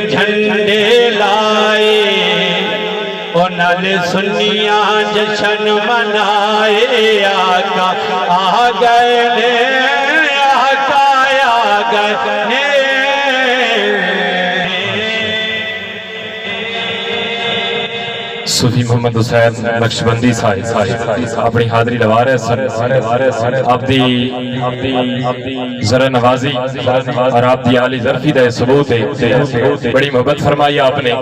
جھنڈے لائے انہوں سنیاں جشن منائے آقا آ گئے نے آقا آ گئے نے صوفی محمد حسین نقشبندی صاحب اپنی حاضری لوا رہے سن آپ دی ذرا نوازی اور آپ دی عالی ظرفی دے ثبوت ہے بڑی محبت فرمائی آپ نے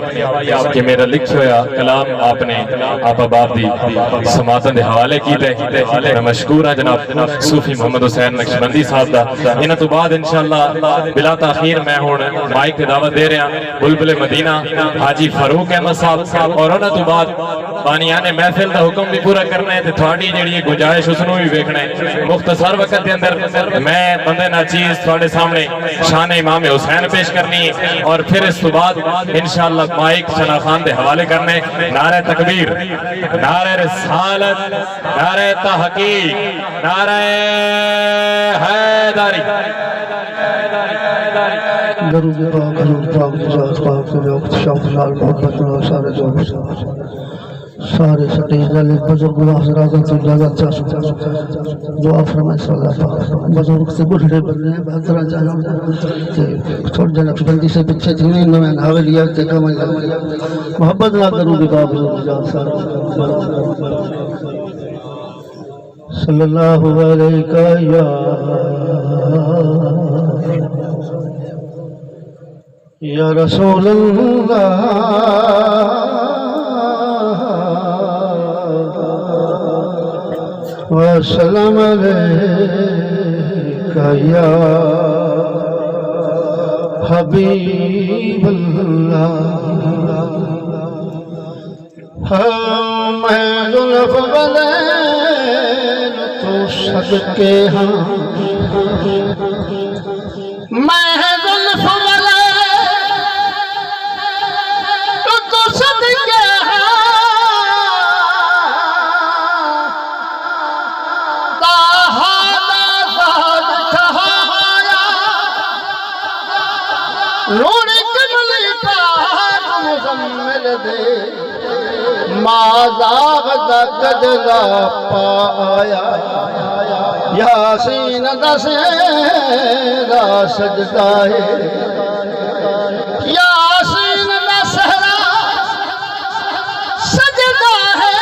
کہ میرا لکھ ہویا کلام آپ نے آپ اباب دی سماعتاں دے حوالے کی دے میں مشکور ہاں جناب صوفی محمد حسین نقشبندی صاحب دا انہاں تو بعد انشاءاللہ بلا تاخیر میں ہوں مائک تے دعوت دے رہا بلبل مدینہ حاجی فاروق احمد صاحب اور انہاں تو بعد بانیان محفل دا حکم بھی پورا کرنا ہے تے تھوڑی جڑی گنجائش اس نو بھی ویکھنا ہے مختصر وقت دے اندر میں بندے ناچیز تھوڑے سامنے شان امام حسین پیش کرنی ہے اور پھر اس تو بعد انشاءاللہ مائک ثنا خان دے حوالے کرنے نعرہ تکبیر نعرہ رسالت نعرہ تحقیق نعرہ حیدری درود پاک حضور پاک ذات پاک کے وقت شوق لال محبت اللہ سارے جو سارے سٹیج والے بزرگ حضرات سے اجازت چاہتا دعا فرمائے صلی اللہ پاک بزرگ سے بڑھڑے بننے حضرات جانا تھوڑ جنک بندی سے پچھے تھینے میں حویلیہ تے کمائی محبت نہ درود پاک حضور ذات سارے صلی اللہ علیہ یا رسول اللہ والسلام علیکہ یا حبیب اللہ میں ذوالف بلین تو صدقے ہاں میں ذوالف روڑ کملی پاک مزمل دے مازاغ دا قدلہ پایا یاسین دا سہرا سجدہ ہے یاسین دا سہرا سجدہ ہے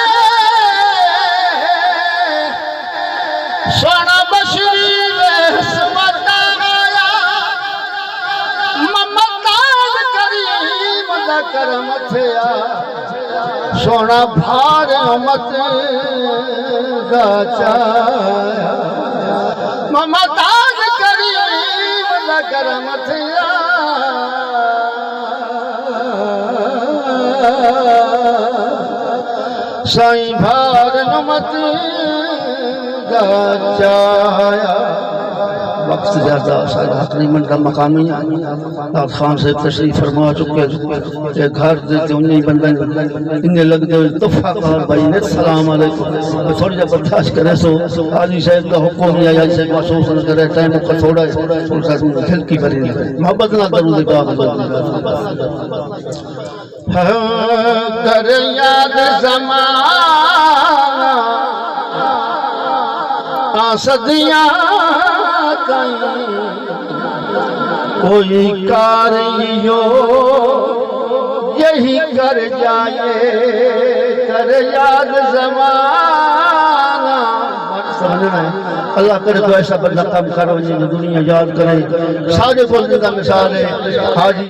سونا بشری کرم تھیا سونا بھار مت دا چایا ممتاز کریم دا کرم تھیا سائیں بھار مت دا چایا وقت زیادہ سارا تقریباً کا مقامی داد خان سے تشریف فرما چکے گھر دیتے انہیں بندن انہیں لگتے ہوئے دفعہ کار بھائی نے السلام علیکم تھوڑی جب برداشت کرے سو حاجی صاحب کا حکم یا حاجی صاحب محسوس نہ کرے ٹائم کا تھوڑا ہے دل کی بھری نہیں محبت نہ درود پاک کر یاد زمانہ صدیاں کوئی کاریو یہی کر جائے کر یاد زمانہ سمجھنا ہے اللہ کرے تو ایسا بندہ کام کرو جنہیں دنیا یاد کرے سارے بولنے کا مثال ہے حاجی